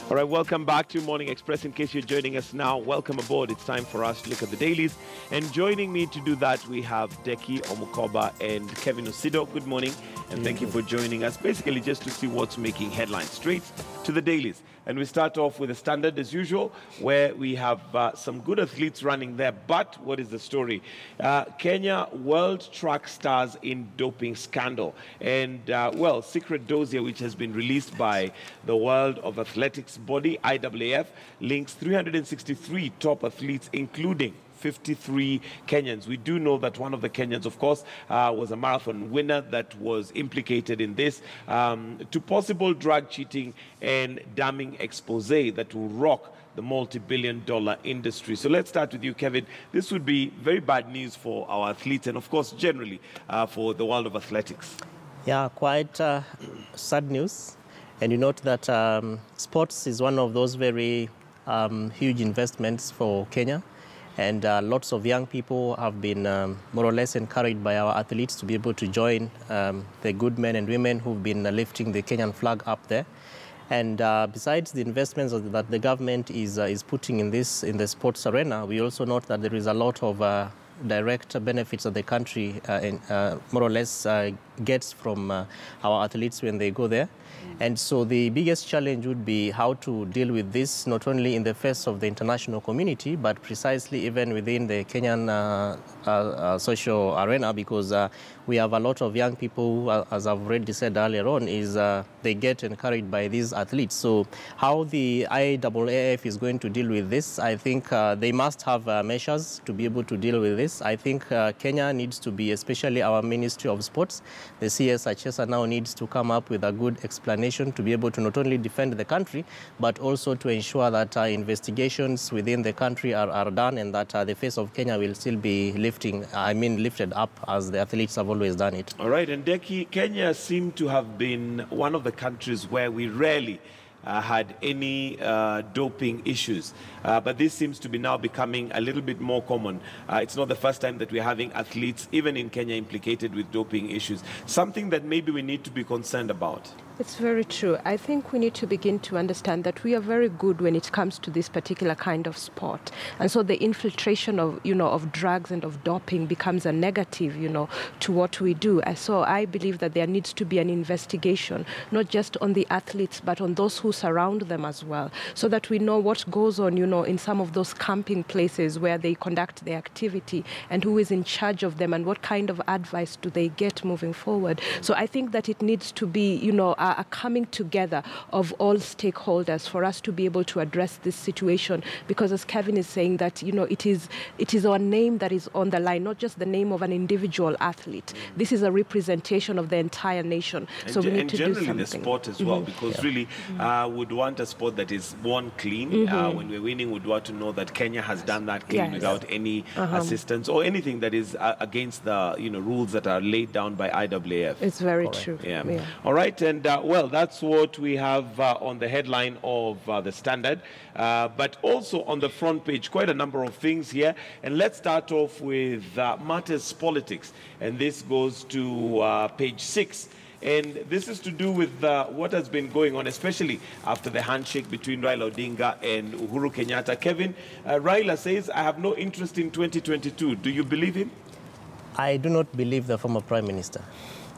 All right, welcome back to Morning Express. In case you're joining us now, welcome aboard. It's time for us to look at the dailies. And joining me to do that, we have Deki Omukoba and Kevin Osido. Good morning, and thank you for joining us. Basically, just to see what's making headlines. Straight to the dailies. And we start off with a standard as usual, where we have some good athletes running there. But what is the story? Kenya world track stars in doping scandal. And, well, secret dossier, which has been released by the World of Athletics body, IAAF, links 363 top athletes, including 53 Kenyans. We do know that one of the Kenyans, of course, was a marathon winner that was implicated in this, to possible drug cheating and damning expose that will rock the multi-billion-dollar industry. So let's start with you, Kevin. This would be very bad news for our athletes and, of course, generally for the world of athletics. Yeah, quite sad news. And you note that sports is one of those very huge investments for Kenya. And lots of young people have been more or less encouraged by our athletes to be able to join the good men and women who've been lifting the Kenyan flag up there. And besides the investments that the government is putting in the sports arena, we also note that there is a lot of direct benefits that the country more or less gets from our athletes when they go there. And so the biggest challenge would be how to deal with this, not only in the face of the international community, but precisely even within the Kenyan social arena, because we have a lot of young people who, as I've already said earlier on, they get encouraged by these athletes. So how the IAAF is going to deal with this, I think they must have measures to be able to deal with this. I think Kenya needs to be, especially our Ministry of Sports, the CSHS now needs to come up with a good explanation to be able to not only defend the country, but also to ensure that investigations within the country are done, and that the face of Kenya will still be lifted up as the athletes have always done it. All right, and Deki, Kenya seemed to have been one of the countries where we rarely had any doping issues. But this seems to be now becoming a little bit more common. It's not the first time that we're having athletes, even in Kenya, implicated with doping issues. Something that maybe we need to be concerned about. It's very true. I think we need to begin to understand that we are very good when it comes to this particular kind of sport. And so the infiltration of drugs and of doping becomes a negative, to what we do. And so I believe that there needs to be an investigation, not just on the athletes, but on those who surround them as well, so that we know what goes on, in some of those camping places where they conduct their activity, and who is in charge of them, and what kind of advice do they get moving forward. So I think that it needs to be, a coming together of all stakeholders for us to be able to address this situation, because as Kevin is saying, that it is our name that is on the line, not just the name of an individual athlete. This is a representation of the entire nation. And so we need to do something. And generally the sport as well, because really would want a sport that is won clean. When we're winning, would want to know that Kenya has done that clean without any assistance or anything that is against the rules that are laid down by IAAF. It's very true. Yeah. All right, and well, that's what we have on the headline of the Standard, but also on the front page, quite a number of things here. And let's start off with matters politics, and this goes to page 6. And this is to do with what has been going on, especially after the handshake between Raila Odinga and Uhuru Kenyatta. Kevin, Raila says, I have no interest in 2022. Do you believe him? I do not believe the former Prime Minister.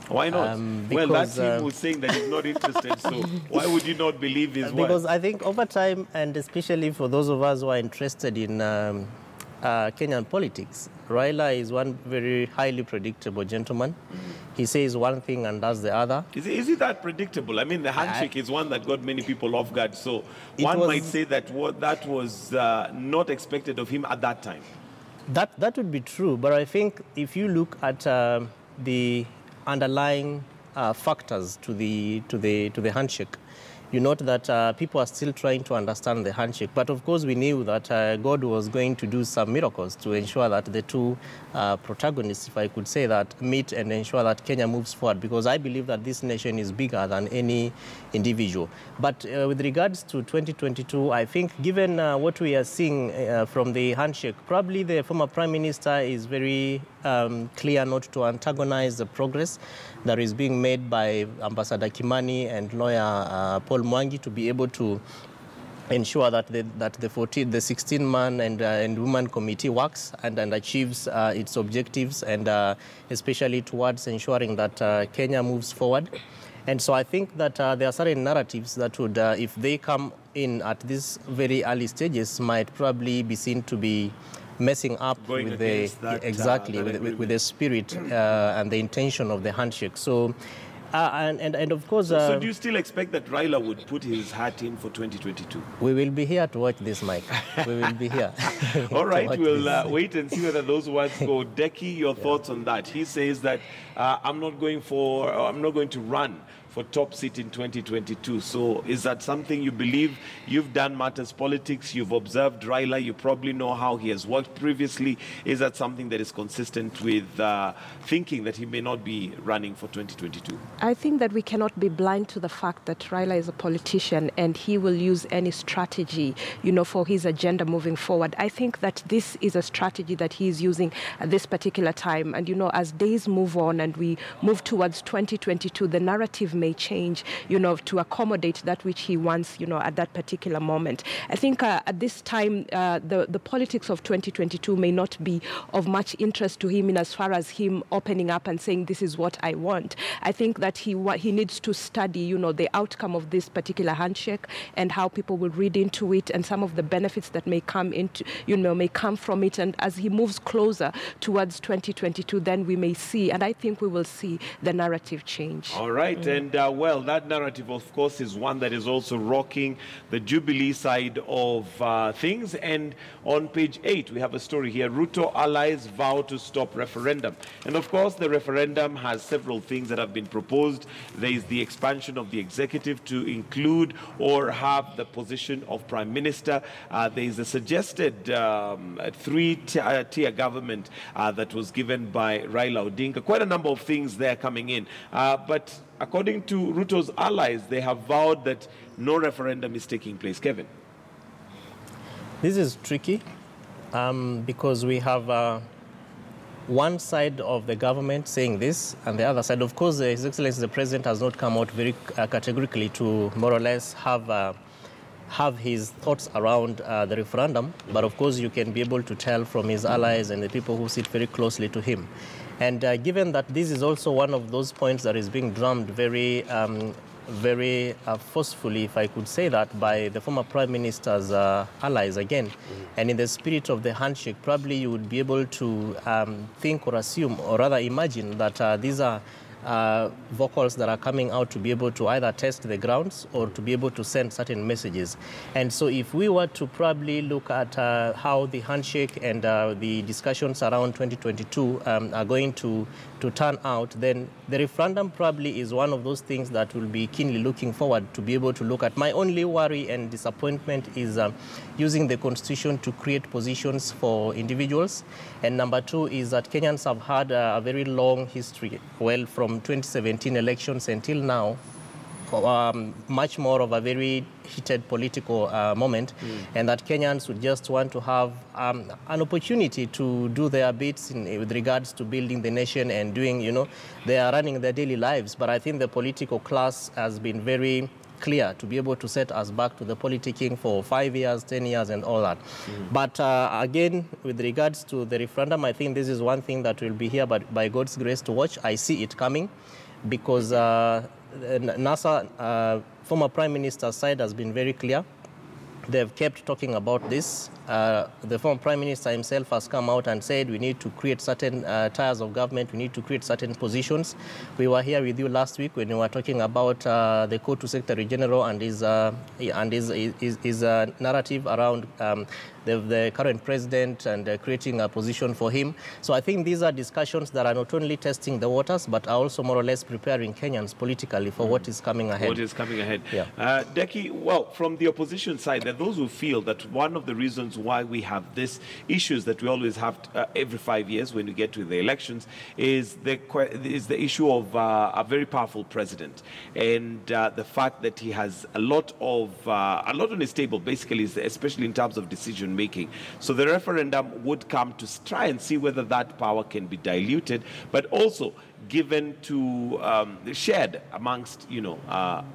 Why not? Well, that's him who's saying that he's not interested, so why would you not believe his word? Because I think over time, and especially for those of us who are interested in Kenyan politics, Raila is one very highly predictable gentleman. He says one thing and does the other. Is it that predictable? I mean, the handshake is one that got many people off guard, so one might say that that was not expected of him at that time. That would be true, but I think if you look at the underlying factors to the handshake, you note that people are still trying to understand the handshake. But of course, we knew that God was going to do some miracles to ensure that the two protagonists, if I could say that, meet and ensure that Kenya moves forward, because I believe that this nation is bigger than any individual. But with regards to 2022, I think given what we are seeing from the handshake, probably the former Prime Minister is very clear not to antagonize the progress that is being made by Ambassador Kimani and lawyer Paul Mwangi to be able to ensure that the 16-man and woman committee works and achieves its objectives, and especially towards ensuring that Kenya moves forward. And so I think that there are certain narratives that would, if they come in at these very early stages, might probably be seen to be messing up with with the spirit and the intention of the handshake. So. And of course... So do you still expect that Raila would put his hat in for 2022? We will be here to watch this, Mike. We will be here. All right, we'll wait and see whether those words go. Deki, your thoughts on that? He says that I'm not going to run for top seat in 2022. So is that something you believe? You've done matters politics, you've observed Raila, you probably know how he has worked previously. Is that something that is consistent with thinking that he may not be running for 2022? I think that we cannot be blind to the fact that Raila is a politician and he will use any strategy, for his agenda moving forward. I think that this is a strategy that he is using at this particular time. And, as days move on and we move towards 2022, the narrative may change, to accommodate that which he wants, at that particular moment. I think at this time, the politics of 2022 may not be of much interest to him in as far as him opening up and saying, this is what I want. I think that he needs to study, the outcome of this particular handshake and how people will read into it and some of the benefits that may come from it. And as he moves closer towards 2022, then we may see, and I think we will see the narrative change. All right. And well, that narrative, of course, is one that is also rocking the Jubilee side of things. And on page 8, we have a story here. Ruto allies vow to stop referendum. And of course, the referendum has several things that have been proposed. There is the expansion of the executive to include or have the position of prime minister. There is a suggested three-tier government that was given by Raila Odinga. Quite a number of things there coming in. But according to Ruto's allies, they have vowed that no referendum is taking place. Kevin? This is tricky because we have one side of the government saying this and the other side. Of course, His Excellency the President has not come out very categorically to more or less have his thoughts around the referendum. But of course, you can be able to tell from his allies and the people who sit very closely to him. And given that this is also one of those points that is being drummed very forcefully, if I could say that, by the former Prime Minister's allies again. And in the spirit of the handshake, probably you would be able to think or assume, or rather imagine that these are vocals that are coming out to be able to either test the grounds or to be able to send certain messages. And so if we were to probably look at how the handshake and the discussions around 2022 are going to turn out, then the referendum probably is one of those things that will be keenly looking forward to be able to look at. My only worry and disappointment is using the Constitution to create positions for individuals. And number two is that Kenyans have had a very long history, well, from 2017 elections until now, much more of a very heated political moment, and that Kenyans would just want to have an opportunity to do their bits with regards to building the nation and doing, they are running their daily lives. But I think the political class has been very clear to be able to set us back to the politicking for 5 years, 10 years, and all that. But again, with regards to the referendum, I think this is one thing that will be here, but by God's grace to watch. I see it coming because NASA, former Prime Minister's side has been very clear. They've kept talking about this. The former Prime Minister himself has come out and said we need to create certain tiers of government, we need to create certain positions. We were here with you last week when we were talking about the Court to Secretary General and his narrative around the current president and creating a position for him. So I think these are discussions that are not only testing the waters, but are also more or less preparing Kenyans politically for what is coming ahead. What is coming ahead. Yeah. Deki, well, from the opposition side, there are those who feel that one of the reasons why we have these issues that we always have every 5 years when we get to the elections is the issue of a very powerful president, and the fact that he has a lot on his table, basically, especially in terms of decision making. So the referendum would come to try and see whether that power can be diluted, but also given to shared amongst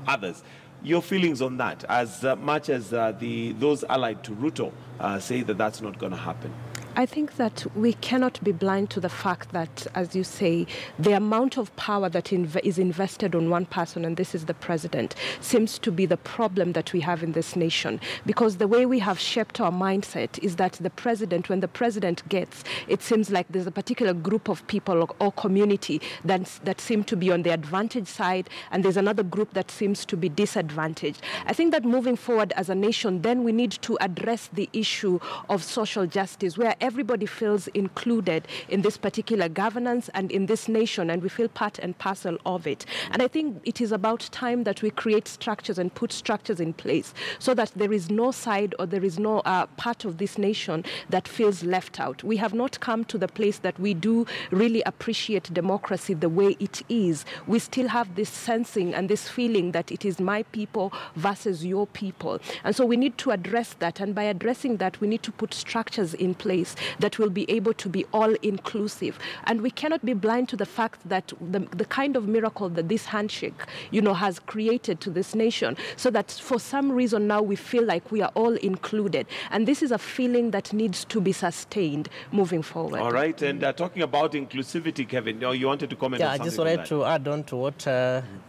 others. your feelings on that, as much as those allied to Ruto say that that's not going to happen? I think that we cannot be blind to the fact that, as you say, the amount of power that is invested on one person, and this is the president, seems to be the problem that we have in this nation. Because the way we have shaped our mindset is that the president, when the president gets, it seems like there's a particular group of people or community that seem to be on the advantage side, and there's another group that seems to be disadvantaged. I think that moving forward as a nation, then we need to address the issue of social justice, where everybody feels included in this particular governance and in this nation, and we feel part and parcel of it. And I think it is about time that we create structures and put structures in place so that there is no side or there is no part of this nation that feels left out. We have not come to the place that we do really appreciate democracy the way it is. We still have this sensing and this feeling that it is my people versus your people. And so we need to address that. And by addressing that, we need to put structures in place that will be able to be all-inclusive. And we cannot be blind to the fact that the kind of miracle that this handshake, has created to this nation, so that for some reason now we feel like we are all included. And this is a feeling that needs to be sustained moving forward. All right. And talking about inclusivity, Kevin, you wanted to comment on something? I just wanted to add on to what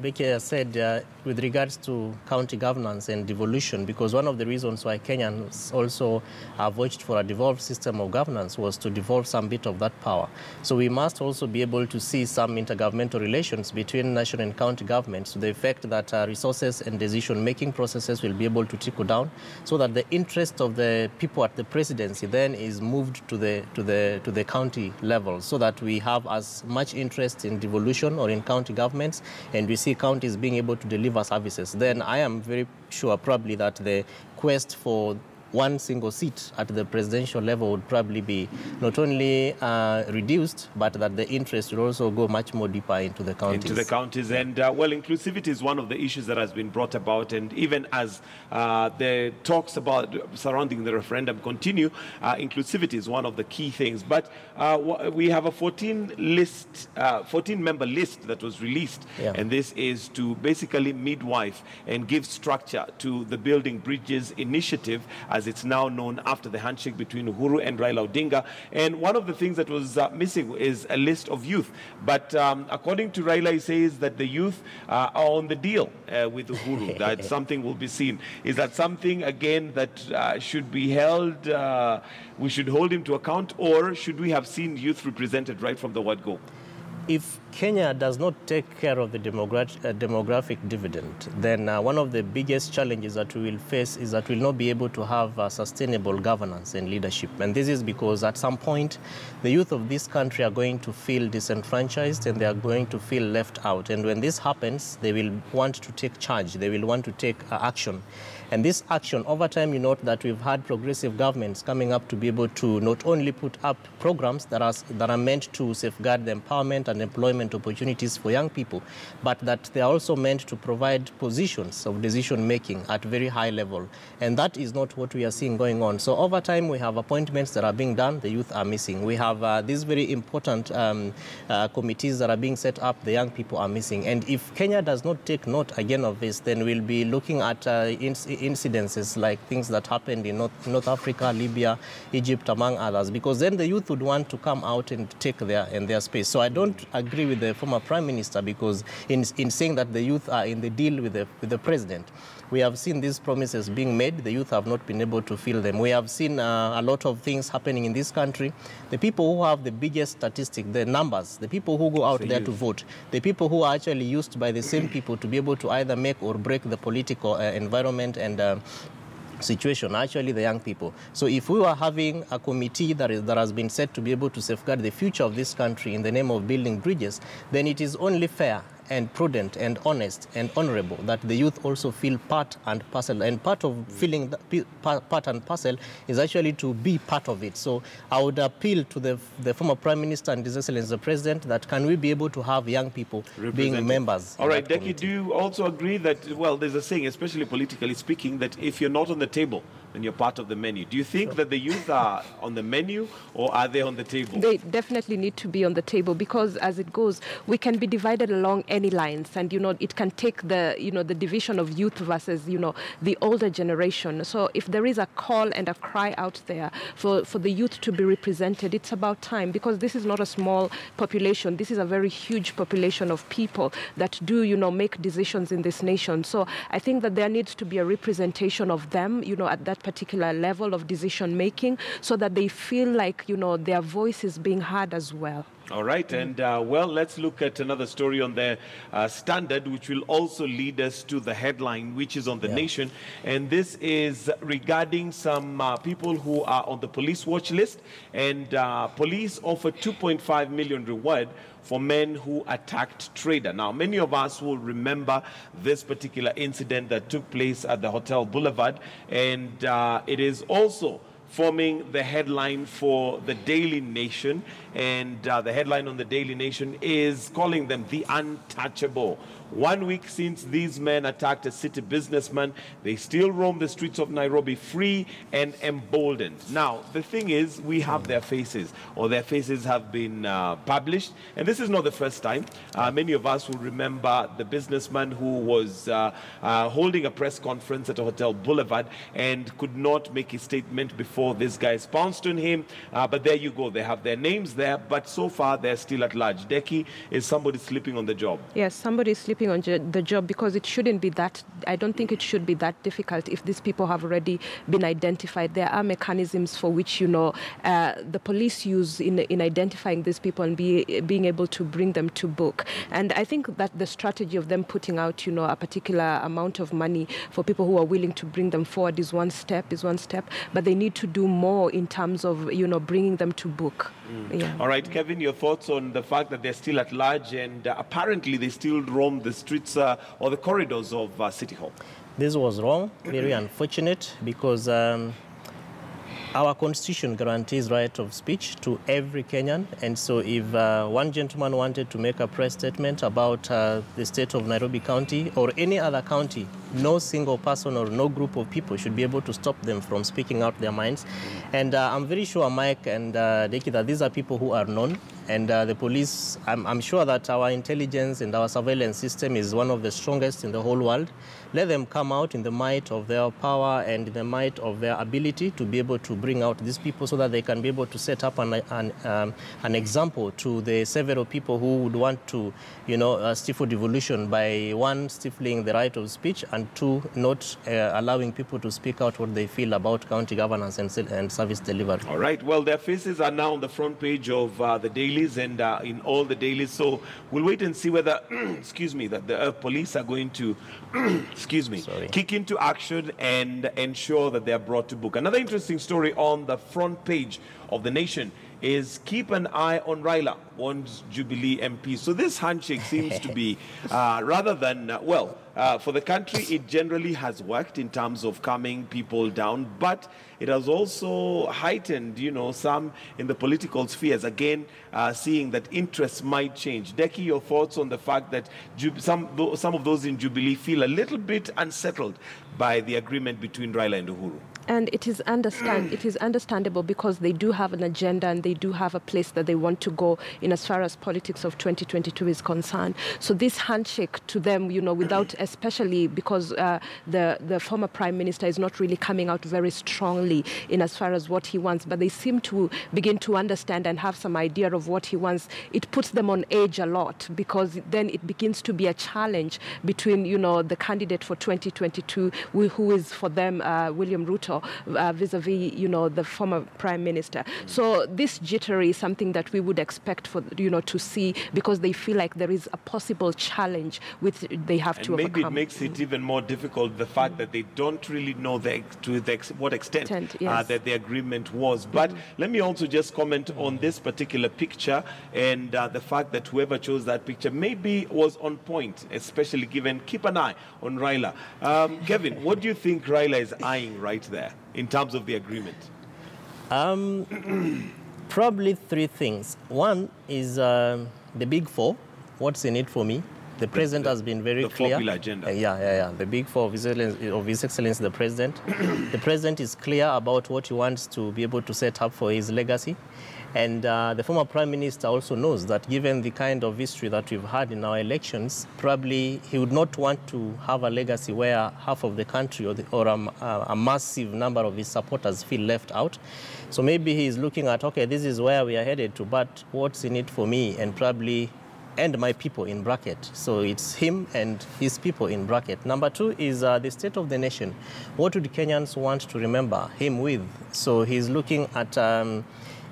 Becky has said with regards to county governance and devolution, because one of the reasons why Kenyans also have voted for a devolved system of governance was to devolve some bit of that power. So we must also be able to see some intergovernmental relations between national and county governments to the effect that resources and decision-making processes will be able to trickle down, so that the interest of the people at the presidency then is moved to the county level, so that we have as much interest in devolution or in county governments, and we see counties being able to deliver services. Then I am very sure probably that the quest for one single seat at the presidential level would probably be not only reduced, but that the interest will also go much more deeper into the counties. And, well, inclusivity is one of the issues that has been brought about. And even as the talks surrounding the referendum continue, inclusivity is one of the key things. But we have a 14-member list that was released. Yeah. And this is to basically midwife and give structure to the Building Bridges initiative, as it's now known after the handshake between Uhuru and Raila Odinga. And one of the things that was missing is a list of youth. But according to Raila, he says that the youth are on the deal with Uhuru, that something will be seen. Is that something, again, that should be held, we should hold him to account, or should we have seen youth represented right from the word go? If Kenya does not take care of the demographic dividend, then one of the biggest challenges that we will face is that we will not be able to have sustainable governance and leadership. And this is because at some point, the youth of this country are going to feel disenfranchised and they are going to feel left out. And when this happens, they will want to take charge. They will want to take action. And this action, over time, you note that we've had progressive governments coming up to be able to not only put up programs that are meant to safeguard the empowerment and employment opportunities for young people, but that they are also meant to provide positions of decision-making at very high level. And that is not what we are seeing going on. So over time, we have appointments that are being done, the youth are missing. We have these very important committees that are being set up, the young people are missing. And if Kenya does not take note again of this, then we'll be looking at incidences like things that happened in North Africa, Libya, Egypt, among others, because then the youth would want to come out and take their space. So I don't agree with the former Prime Minister, because in saying that the youth are in the deal with the president. We have seen these promises being made. The youth have not been able to fill them. We have seen a lot of things happening in this country. The people who have the biggest statistic, the numbers, the people who go out there to vote, the people who are actually used by the same people to be able to either make or break the political environment and situation, actually the young people. So if we were having a committee that has been set to be able to safeguard the future of this country in the name of building bridges, then it is only fair and prudent and honest and honorable that the youth also feel part and parcel. And part of feeling part and parcel is actually to be part of it. So I would appeal to the former Prime Minister and His Excellency the President that can we be able to have young people being members. All right, Deki, do you also agree that, well, there's a saying, especially politically speaking, that if you're not on the table, and you're part of the menu. Do you think that the youth are on the menu, or are they on the table? They definitely need to be on the table, because as it goes, we can be divided along any lines, and it can take the the division of youth versus the older generation. So if there is a call and a cry out there for the youth to be represented, it's about time, because this is not a small population. This is a very huge population of people that do make decisions in this nation. So I think that there needs to be a representation of them at that particular level of decision making, so that they feel like their voice is being heard as well. All right, and well, let's look at another story on the Standard, which will also lead us to the headline, which is on the Nation. And this is regarding some people who are on the police watch list, and police offer 2.5 million reward for men who attacked trader. Now, many of us will remember this particular incident that took place at the Hotel Boulevard, and it is also forming the headline for the Daily Nation. And the headline on the Daily Nation is calling them the untouchable. 1 week since these men attacked a city businessman, they still roam the streets of Nairobi free and emboldened. Now, the thing is, we have their faces, or their faces have been published. And this is not the first time. Many of us will remember the businessman who was holding a press conference at a Hotel Boulevard and could not make a statement before this guy pounced on him. But there you go. They have their names there, but so far they're still at large. Deki, is somebody sleeping on the job? Yes, somebody is sleeping on the job, because it shouldn't be that, I don't think it should be that difficult if these people have already been identified. There are mechanisms for which, the police use in identifying these people and being able to bring them to book. And I think that the strategy of them putting out, a particular amount of money for people who are willing to bring them forward is one step, but they need to do more in terms of, bringing them to book. Yeah. All right, Kevin, your thoughts on the fact that they're still at large, and apparently they still roam the streets or the corridors of City Hall? This was wrong, very unfortunate, because our constitution guarantees right of speech to every Kenyan. And so if one gentleman wanted to make a press statement about the state of Nairobi County or any other county, no single person or no group of people should be able to stop them from speaking out their minds. And I'm very sure, Mike and Deki, that these are people who are known. And the police, I'm sure that our intelligence and our surveillance system is one of the strongest in the whole world. Let them come out in the might of their power and in the might of their ability to be able to bring out these people, so that they can be able to set up an example to the several people who would want to, stifle devolution by, one, stifling the right of speech, and two, not allowing people to speak out what they feel about county governance and service delivery. All right. Well, their faces are now on the front page of the dailies and in all the dailies. So we'll wait and see whether, excuse me, that the police are going to, kick into action and ensure that they are brought to book. Another interesting story on the front page of the Nation is keep an eye on Raila, warns Jubilee MP. So this handshake seems to be, rather than, for the country, it generally has worked in terms of calming people down, but it has also heightened, some in the political spheres, again, seeing that interests might change. Deki, your thoughts on the fact that some of those in Jubilee feel a little bit unsettled by the agreement between Raila and Uhuru? And it is understandable, because they do have an agenda and they do have a place that they want to go in as far as politics of 2022 is concerned. So this handshake to them, without, especially because the former Prime Minister is not really coming out very strongly in as far as what he wants, but they seem to begin to understand and have some idea of what he wants. It puts them on edge a lot, because then it begins to be a challenge between, the candidate for 2022, who is for them William Ruto, vis-a-vis, the former Prime Minister. So this jittery is something that we would expect for, to see, because they feel like there is a possible challenge which they have to overcome. Maybe it makes it even more difficult, the fact that they don't really know what extent that the agreement was. But let me also just comment on this particular picture, and the fact that whoever chose that picture maybe was on point, especially given keep an eye on Raila. Kevin, what do you think Raila is eyeing right there in terms of the agreement? Probably three things. One is the big four. What's in it for me? The president has been very clear. The popular agenda. Yeah. The big four of His Excellency the President. The President is clear about what he wants to be able to set up for his legacy. And the former Prime Minister also knows that given the kind of history that we've had in our elections, probably he would not want to have a legacy where half of the country or a massive number of his supporters feel left out. So maybe he's looking at, okay, this is where we are headed to, but what's in it for me? And probably and my people in bracket. So it's him and his people in bracket. Number two is the state of the nation. What would Kenyans want to remember him with? So he's looking at,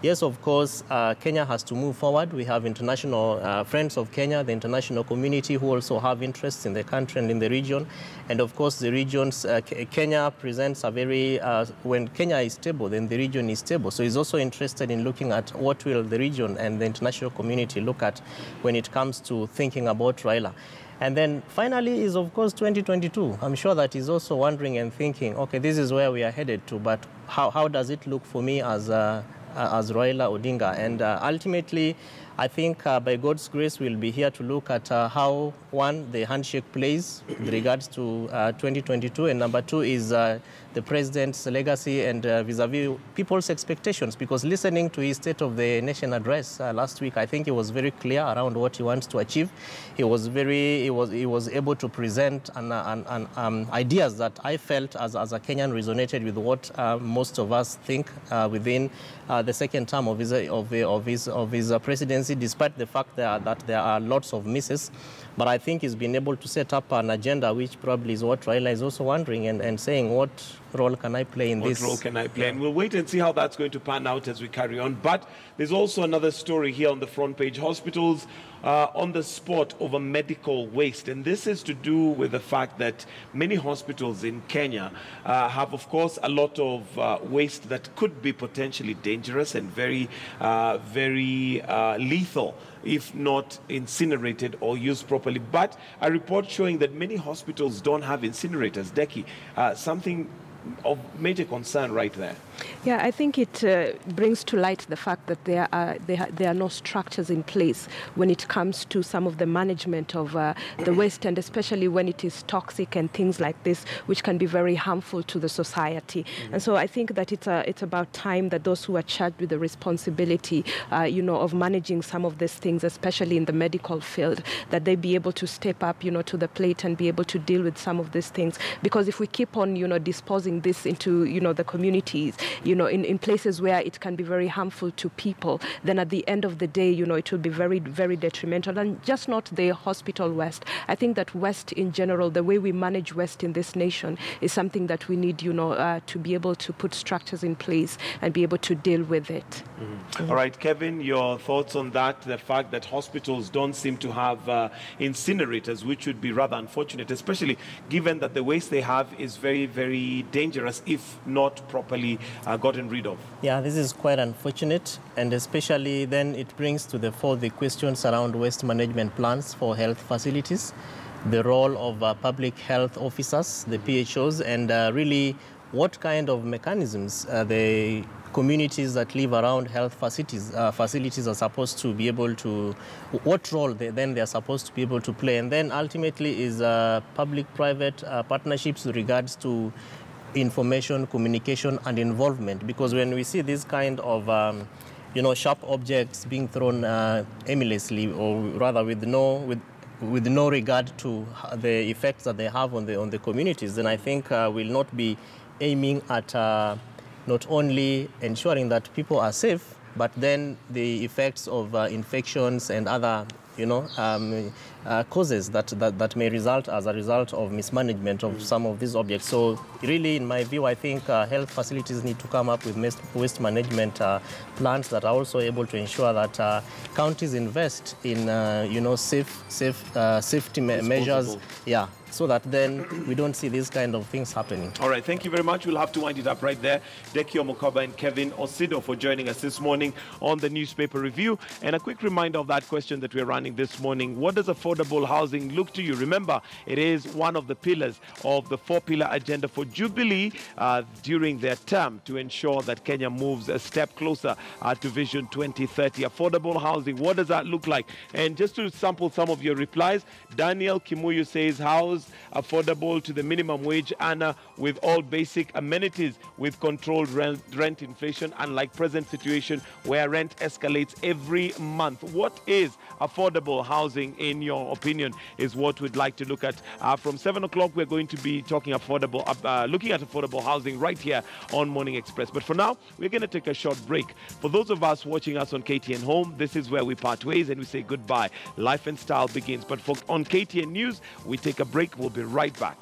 yes, of course, Kenya has to move forward. We have international friends of Kenya, the international community who also have interests in the country and in the region. And of course, the regions, Kenya presents a very, when Kenya is stable, then the region is stable. So he's also interested in looking at what will the region and the international community look at when it comes to thinking about Raila. And then finally is, of course, 2022. I'm sure that he's also wondering and thinking, okay, this is where we are headed to, but how does it look for me as Raila Odinga? And ultimately, I think by God's grace, we'll be here to look at how, one, the handshake plays with regards to 2022, and number two is the president's legacy and vis-a-vis people's expectations. Because listening to his State of the Nation address last week, I think he was very clear around what he wants to achieve. He was able to present ideas that I felt as a Kenyan resonated with what most of us think within the second term of his presidency, despite the fact that there are lots of misses. But I think he's been able to set up an agenda, which probably is what Raila is also wondering and saying, what role can I play in this? What role can I play? And we'll wait and see how that's going to pan out as we carry on. But there's also another story here on the front page. Hospitals on the spot over medical waste. And this is to do with the fact that many hospitals in Kenya have, of course, a lot of waste that could be potentially dangerous and very lethal if not incinerated or used properly. But a report showing that many hospitals don't have incinerators. Deki, something of major concern right there. Yeah, I think it brings to light the fact that there are no structures in place when it comes to some of the management of the waste, and especially when it is toxic and things like this, which can be very harmful to the society. Mm-hmm. And so I think that it's about time that those who are charged with the responsibility, of managing some of these things, especially in the medical field, that they be able to step up, to the plate and be able to deal with some of these things. Because if we keep on, disposing this into, the communities, in places where it can be very harmful to people, then at the end of the day, it will be very, very detrimental. And just not the hospital waste. I think that waste in general, the way we manage waste in this nation is something that we need, to be able to put structures in place and be able to deal with it. Mm-hmm. Mm-hmm. All right, Kevin, your thoughts on that, the fact that hospitals don't seem to have incinerators, which would be rather unfortunate, especially given that the waste they have is very, very dangerous if not properly gotten rid of. Yeah, this is quite unfortunate, and especially then it brings to the fore the questions around waste management plans for health facilities, the role of public health officers, the PHOs, and really what kind of mechanisms the communities that live around health facilities are supposed to be able to, what role they are supposed to be able to play. And then ultimately is public-private partnerships with regards to information, communication, and involvement. Because when we see this kind of, sharp objects being thrown aimlessly, or rather with no regard to the effects that they have on the communities, then I think we'll not be aiming at not only ensuring that people are safe, but then the effects of infections and other causes that may result as a result of mismanagement of some of these objects. So really, in my view, I think health facilities need to come up with waste management plans that are also able to ensure that counties invest in safety measures. Yeah. So that then we don't see these kind of things happening. All right, thank you very much. We'll have to wind it up right there. Deki Omokoba and Kevin Osido for joining us this morning on the Newspaper Review. And a quick reminder of that question that we're running running this morning. What does affordable housing look to you? Remember, it is one of the pillars of the 4-pillar agenda for Jubilee during their term to ensure that Kenya moves a step closer to Vision 2030. Affordable housing, what does that look like? And just to sample some of your replies, Daniel Kimuyu says, house affordable to the minimum wage, Anna, with all basic amenities, with controlled rent inflation, unlike present situation where rent escalates every month. What is affordable housing, in your opinion, is what we'd like to look at. From 7 o'clock, we're going to be talking looking at affordable housing right here on Morning Express. But for now, we're going to take a short break. For those of us watching us on KTN Home, this is where we part ways and we say goodbye. Life and style begins. But on KTN News, we take a break. We'll be right back.